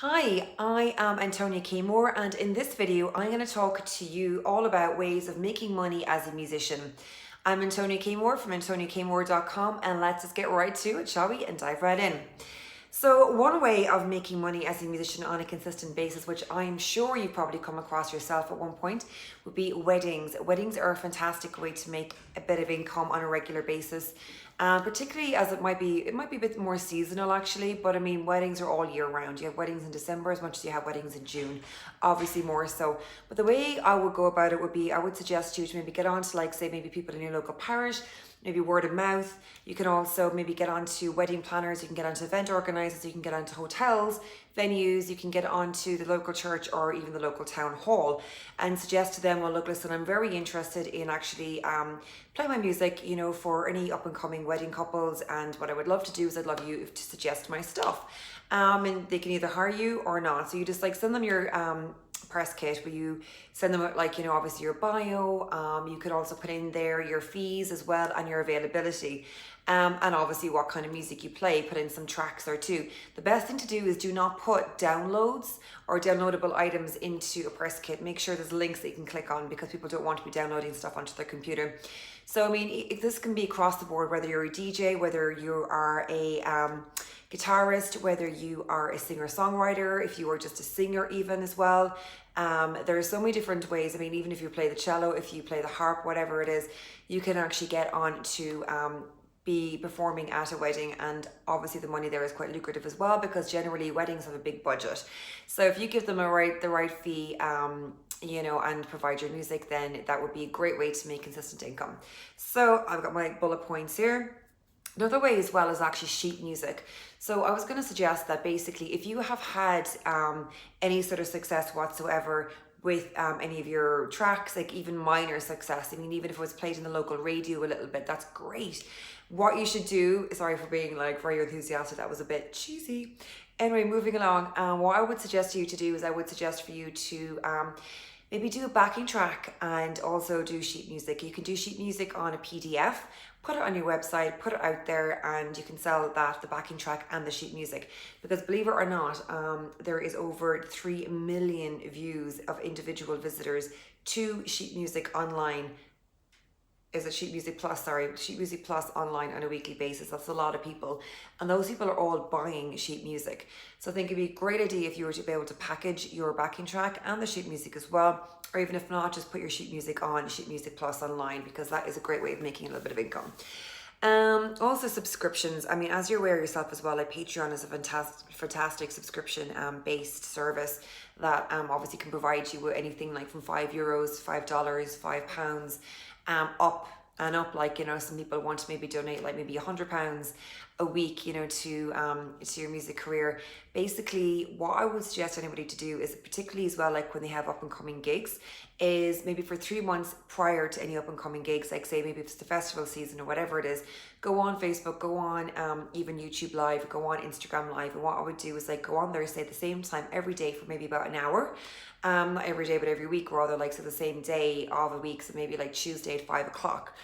Hi, I am Antonia Keymore, and in this video, I'm going to talk to you all about ways of making money as a musician. I'm Antonia Keymore from AntoniaKeymore.com, and let's just get right to it, shall we? And dive right in. So, one way of making money as a musician on a consistent basis, which I'm sure you've probably come across yourself at one point, would be weddings. Weddings are a fantastic way to make a bit of income on a regular basis, particularly as it might be a bit more seasonal actually. But I mean, weddings are all year round. You have weddings in December as much as you have weddings in June, obviously more so. But the way I would go about it would be, I would suggest you to maybe get on to, like, say, maybe people in your local parish, maybe word of mouth. You can also maybe get onto wedding planners, you can get onto event organizers, you can get onto hotels, venues, you can get onto the local church or even the local town hall and suggest to them, well, look, listen, I'm very interested in actually playing my music, for any up and coming wedding couples. And what I would love to do is I'd love you to suggest my stuff. And they can either hire you or not. So you just like send them your press kit where you send them out, like, obviously your bio. You could also put in there your fees as well and your availability. And obviously what kind of music you play, put in some tracks there too. The best thing to do is do not put downloads or downloadable items into a press kit. Make sure there's links that you can click on, because people don't want to be downloading stuff onto their computer. So, I mean, this can be across the board, whether you're a DJ, whether you are a guitarist, whether you are a singer-songwriter, if you are just a singer even as well. There are so many different ways. I mean, even if you play the cello, if you play the harp, whatever it is, you can actually get on to be performing at a wedding. And obviously the money there is quite lucrative as well, because generally weddings have a big budget. So if you give them the right fee, and provide your music, then that would be a great way to make consistent income. So I've got my bullet points here. Another way as well is actually sheet music. So I was going to suggest that basically, if you have had any sort of success whatsoever with any of your tracks, like even minor success, I mean, even if it was played in the local radio a little bit, that's great. What you should do, sorry for being like very enthusiastic, that was a bit cheesy. Anyway, moving along, what I would suggest you to do is I would suggest for you to maybe do a backing track and also do sheet music. You can do sheet music on a PDF, put it on your website, put it out there, and you can sell that, the backing track and the sheet music. Because believe it or not, there is over 3 million views of individual visitors to sheet music online. Is it Sheet Music Plus? Sorry, Sheet Music Plus online on a weekly basis. That's a lot of people. And those people are all buying sheet music. So I think it'd be a great idea if you were to be able to package your backing track and the sheet music as well. Or even if not, just put your sheet music on Sheet Music Plus online, because that is a great way of making a little bit of income. Also subscriptions. I mean, as you're aware yourself as well, like Patreon is a fantastic subscription based service that obviously can provide you with anything like from €5, $5, £5 up and up. Like, some people want to maybe donate like maybe £100 a week, to your music career. Basically, what I would suggest anybody to do is, particularly as well, like when they have up and coming gigs, is maybe for 3 months prior to any up and coming gigs, like say maybe if it's the festival season or whatever it is, go on Facebook, go on even YouTube Live, go on Instagram Live. And what I would do is like go on there, say at the same time every day for maybe about an hour. Not every day, but every week, rather, like, so the same day of a week, so maybe like Tuesday at 5 o'clock.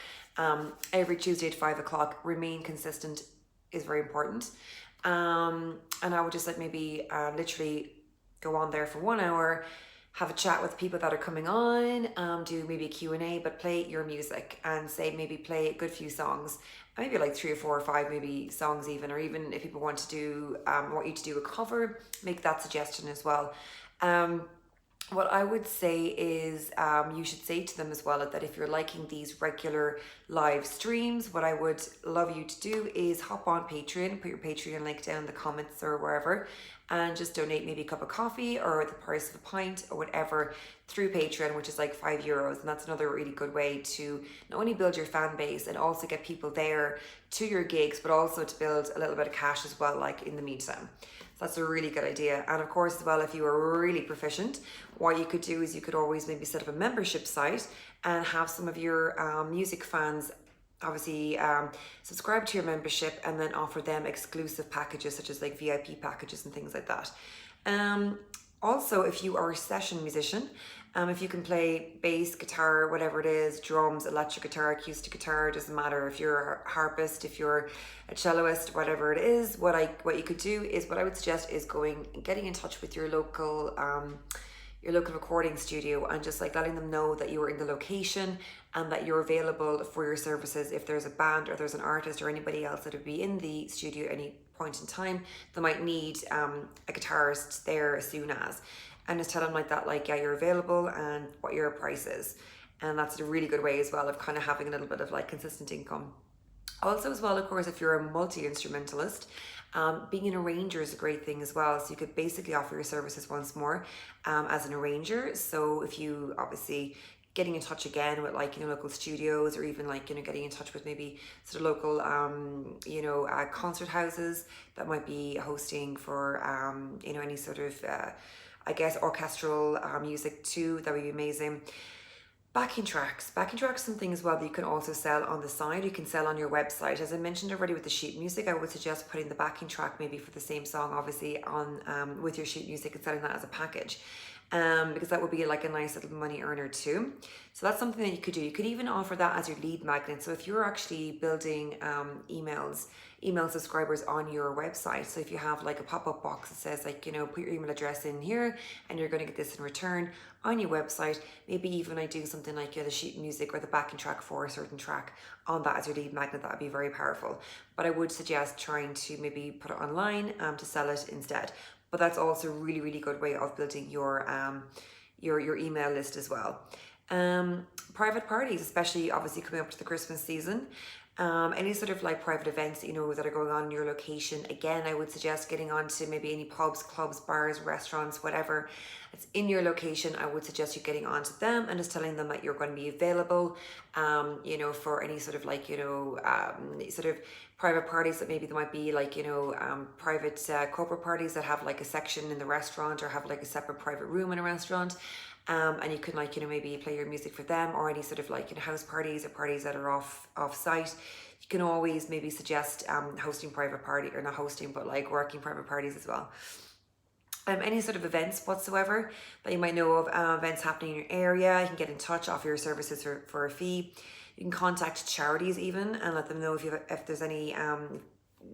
Every Tuesday at 5 o'clock, remain consistent is very important. And I would just like maybe literally go on there for 1 hour, have a chat with people that are coming on, do maybe a Q&A, but play your music and say maybe play a good few songs, maybe like 3 or 4 or 5 maybe songs even, or even if people want to do, want you to do a cover, make that suggestion as well. What I would say is you should say to them as well that if you're liking these regular live streams, what I would love you to do is hop on Patreon, put your Patreon link down in the comments or wherever, and just donate maybe a cup of coffee or the price of a pint or whatever through Patreon, which is like €5. And that's another really good way to not only build your fan base and also get people there to your gigs, but also to build a little bit of cash as well, like in the meantime. So that's a really good idea. And of course as well, if you are really proficient, what you could do is you could always maybe set up a membership site and have some of your music fans obviously subscribe to your membership, and then offer them exclusive packages such as like VIP packages and things like that. Also, if you are a session musician, if you can play bass, guitar, whatever it is, drums, electric guitar, acoustic guitar, doesn't matter. If you're a harpist, if you're a celloist, whatever it is, what you could do is, what I would suggest is getting in touch with your local recording studio, and just like letting them know that you are in the location and that you're available for your services. If there's a band or there's an artist or anybody else that would be in the studio at any point in time, they might need a guitarist there as soon as, and just tell them like that, like, yeah, you're available and what your price is. And that's a really good way as well of kind of having a little bit of like consistent income. Also, as well, of course, if you're a multi-instrumentalist, being an arranger is a great thing as well. So you could basically offer your services once more as an arranger. So if you obviously getting in touch again with like, local studios, or even like, getting in touch with maybe sort of local, concert houses that might be hosting for, any sort of, I guess, orchestral music too, that would be amazing. Backing tracks. Backing tracks is something as well that you can also sell on the side. You can sell on your website. As I mentioned already with the sheet music, I would suggest putting the backing track maybe for the same song, obviously, on with your sheet music and selling that as a package. Because that would be like a nice little money earner too. So that's something that you could do. You could even offer that as your lead magnet. So if you're actually building email subscribers on your website, so if you have like a pop-up box that says like, put your email address in here and you're going to get this in return on your website, maybe even I do something like the sheet music or the backing track for a certain track on that as your lead magnet, that would be very powerful. But I would suggest trying to maybe put it online to sell it instead. But that's also a really, really good way of building your email list as well. Private parties, especially obviously coming up to the Christmas season. Any sort of like private events that are going on in your location. Again, I would suggest getting onto maybe any pubs, clubs, bars, restaurants, whatever it's in your location. I would suggest you getting onto them and just telling them that you're going to be available, for any sort of like, sort of private parties that maybe there might be like, private corporate parties that have like a section in the restaurant or have like a separate private room in a restaurant. And you can like, maybe play your music for them, or any sort of like, house parties or parties that are off site. You can always maybe suggest hosting private party, or not hosting, but like working private parties as well. Any sort of events whatsoever that you might know of, events happening in your area, you can get in touch, offer your services for a fee. You can contact charities even and let them know if there's any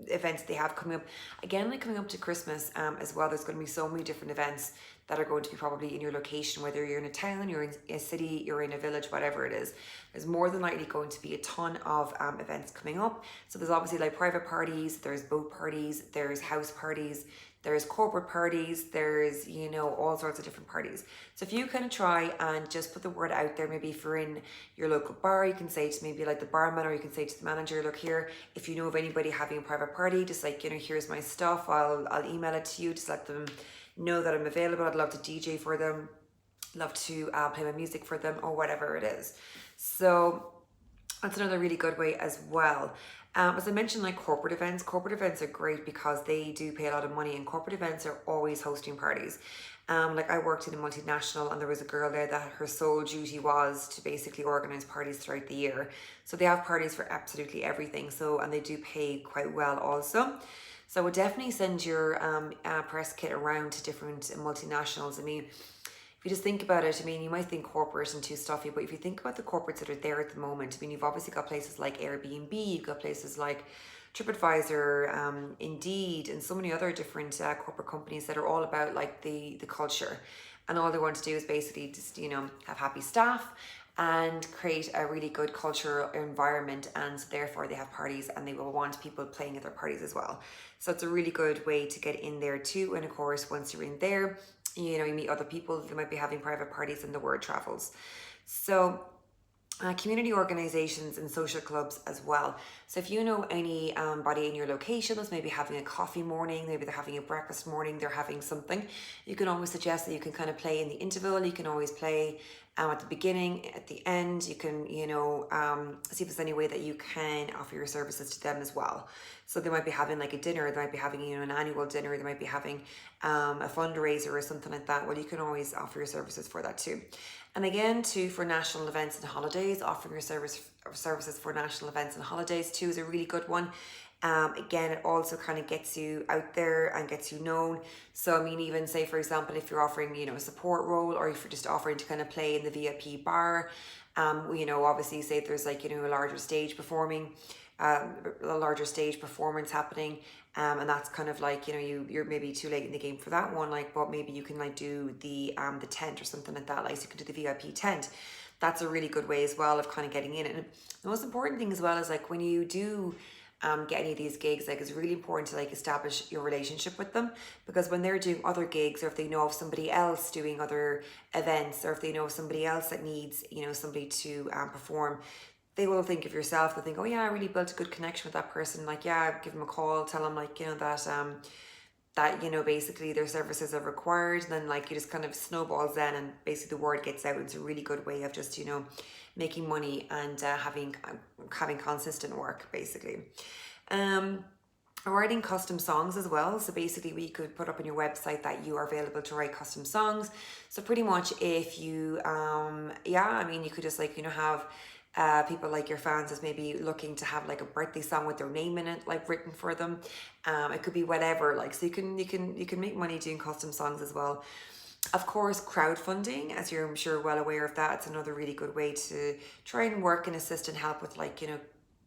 events they have coming up. Again, like coming up to Christmas as well, there's going to be so many different events that are going to be probably in your location, whether you're in a town, you're in a city, you're in a village, whatever it is. There's more than likely going to be a ton of events coming up. So there's obviously like private parties, there's boat parties, there's house parties, there's corporate parties, there's, all sorts of different parties. So if you kind of try and just put the word out there, maybe if you're in your local bar, you can say to maybe like the barman, or you can say to the manager, look here, if you know of anybody having a private party, just like, here's my stuff, I'll email it to you, just let them know that I'm available. I'd love to DJ for them, love to play my music for them, or whatever it is. So that's another really good way as well. As I mentioned, like corporate events are great because they do pay a lot of money, and corporate events are always hosting parties. Like I worked in a multinational, and there was a girl there that her sole duty was to basically organize parties throughout the year. So they have parties for absolutely everything. So, and they do pay quite well also. So I would definitely send your press kit around to different multinationals. I mean, if you just think about it, I mean, you might think corporate and too stuffy, but if you think about the corporates that are there at the moment, I mean, you've obviously got places like Airbnb, you've got places like TripAdvisor, Indeed, and so many other different corporate companies that are all about like the culture. And all they want to do is basically just, have happy staff and create a really good cultural environment, and therefore they have parties and they will want people playing at their parties as well. So it's a really good way to get in there too. And of course, once you're in there, you meet other people that might be having private parties, and the word travels. So community organizations and social clubs as well. So if you know anybody in your location that's maybe having a coffee morning, maybe they're having a breakfast morning, they're having something, you can always suggest that you can kind of play in the interval. You can always play at the beginning, at the end. You can, see if there's any way that you can offer your services to them as well. So they might be having like a dinner, they might be having, an annual dinner, they might be having a fundraiser or something like that. Well, you can always offer your services for that too. And again, too, for national events and holidays, offering your services for national events and holidays too is a really good one. Again, it also kind of gets you out there and gets you known. So I mean, even say for example, if you're offering, you know, a support role, or if you're just offering to kind of play in the VIP bar, you know, obviously say if there's like, you know, a larger stage performance happening, and that's kind of like, you know, you're maybe too late in the game for that one, like, but maybe you can like do the tent or something like that, like, so you can do the VIP tent. That's a really good way as well of kind of getting in. And the most important thing as well is like when you do get any of these gigs, like it's really important to like establish your relationship with them, because when they're doing other gigs, or if they know of somebody else doing other events, or if they know of somebody else that needs, you know, somebody to perform, they will think of yourself. They'll think, oh yeah, I really built a good connection with that person. Like, yeah, give them a call, tell them like, you know, that, you know, basically their services are required. And then like you just kind of snowballs then, and basically the word gets out. It's a really good way of just, you know, making money and having consistent work basically. Writing custom songs as well. So basically we could put up on your website that you are available to write custom songs. So pretty much if you I mean, you could just like, you know, have people like your fans is maybe looking to have like a birthday song with their name in it, like written for them. It could be whatever, like, so you can make money doing custom songs as well. Of course, crowdfunding, as you're, I'm sure, well aware of that, it's another really good way to try and work and assist and help with, like, you know,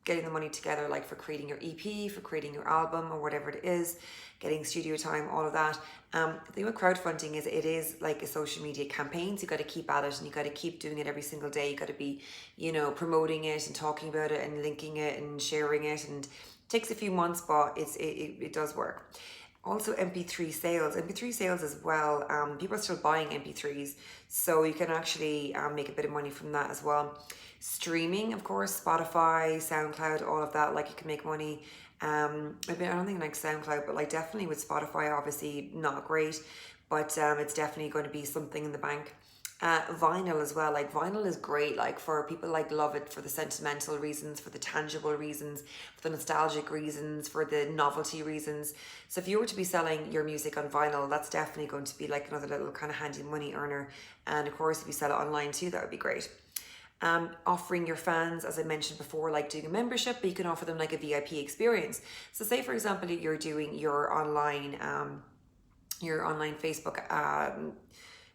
getting the money together, like for creating your EP, for creating your album, or whatever it is, getting studio time, all of that. The thing with crowdfunding is it is like a social media campaign, so you got to keep at it, and you got to keep doing it every single day. You got to be, you know, promoting it and talking about it and linking it and sharing it, and it takes a few months, but it does work. Also MP3 sales as well. People are still buying MP3s, so you can actually make a bit of money from that as well. Streaming, of course, Spotify, SoundCloud, all of that, like you can make money. I don't think like SoundCloud, but like definitely with Spotify, obviously not great, but it's definitely going to be something in the bank. Vinyl as well, like vinyl is great, like for people like love it for the sentimental reasons, for the tangible reasons, for the nostalgic reasons, for the novelty reasons. So if you were to be selling your music on vinyl, that's definitely going to be like another little kind of handy money earner. And of course, if you sell it online too, that would be great. Offering your fans, as I mentioned before, like doing a membership, but you can offer them like a VIP experience. So say for example, you're doing your online Facebook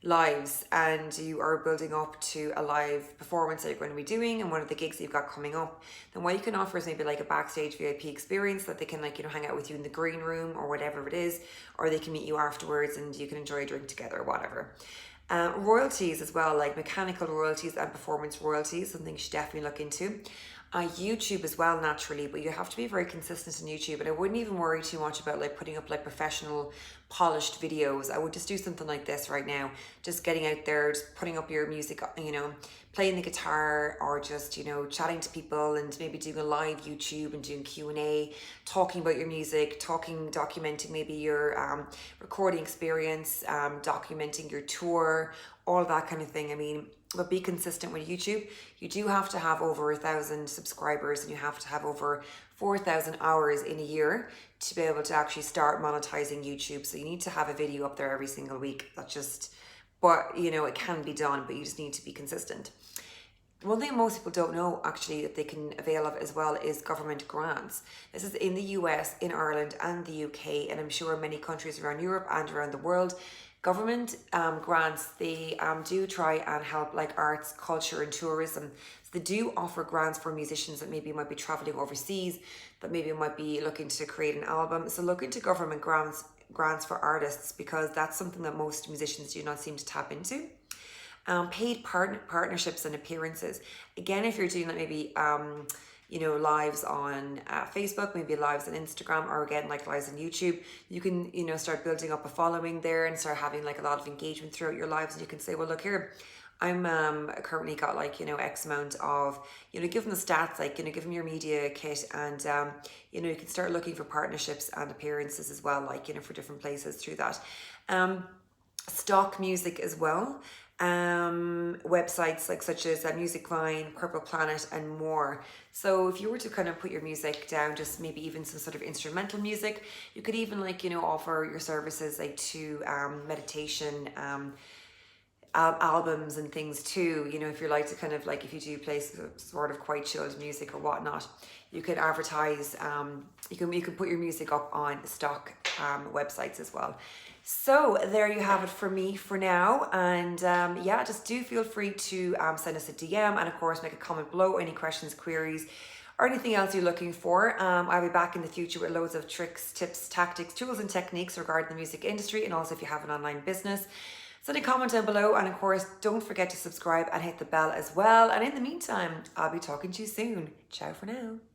lives, and you are building up to a live performance that you're going to be doing and one of the gigs that you've got coming up, then what you can offer is maybe like a backstage VIP experience that they can, like, you know, hang out with you in the green room or whatever it is, or they can meet you afterwards and you can enjoy a drink together or whatever. Royalties as well, like mechanical royalties and performance royalties, something you should definitely look into. YouTube as well, naturally, but you have to be very consistent on YouTube, and I wouldn't even worry too much about like putting up like professional polished videos. I would just do something like this right now, just getting out there, just putting up your music, you know, playing the guitar, or just, you know, chatting to people, and maybe doing a live YouTube and doing Q&A, talking about your music, documenting maybe your recording experience, documenting your tour, all that kind of thing. I mean, but be consistent with YouTube. You do have to have over 1,000 subscribers, and you have to have over 4,000 hours in a year to be able to actually start monetizing YouTube. So you need to have a video up there every single week. That's just, but you know, it can be done, but you just need to be consistent. One thing most people don't know actually that they can avail of as well is government grants. This is in the US, in Ireland and the UK, and I'm sure many countries around Europe and around the world. Government grants, they do try and help like arts, culture and tourism. So they do offer grants for musicians that maybe might be traveling overseas, that maybe might be looking to create an album. So look into government grants for artists, because that's something that most musicians do not seem to tap into. Paid partnerships and appearances. Again, if you're doing that, maybe you know, lives on Facebook, maybe lives on Instagram, or again like lives on YouTube, you can, you know, start building up a following there and start having like a lot of engagement throughout your lives. And you can say, well, look here, I'm currently got like, you know, X amount of, you know, give them the stats, like, you know, give them your media kit, and you know, you can start looking for partnerships and appearances as well, like, you know, for different places through that. Stock music as well. Websites like such as Musicvine, Purple Planet and more. So if you were to kind of put your music down, just maybe even some sort of instrumental music, you could even, like, you know, offer your services like to meditation albums and things too. You know, if you're like to kind of like, if you do play sort of quite chilled music or whatnot, you can advertise, you can put your music up on stock websites as well. So there you have it for me for now. And yeah, just do feel free to send us a DM, and of course make a comment below, any questions, queries, or anything else you're looking for. I'll be back in the future with loads of tricks, tips, tactics, tools and techniques regarding the music industry, and also if you have an online business. Send a comment down below, and of course don't forget to subscribe and hit the bell as well. And in the meantime, I'll be talking to you soon. Ciao for now.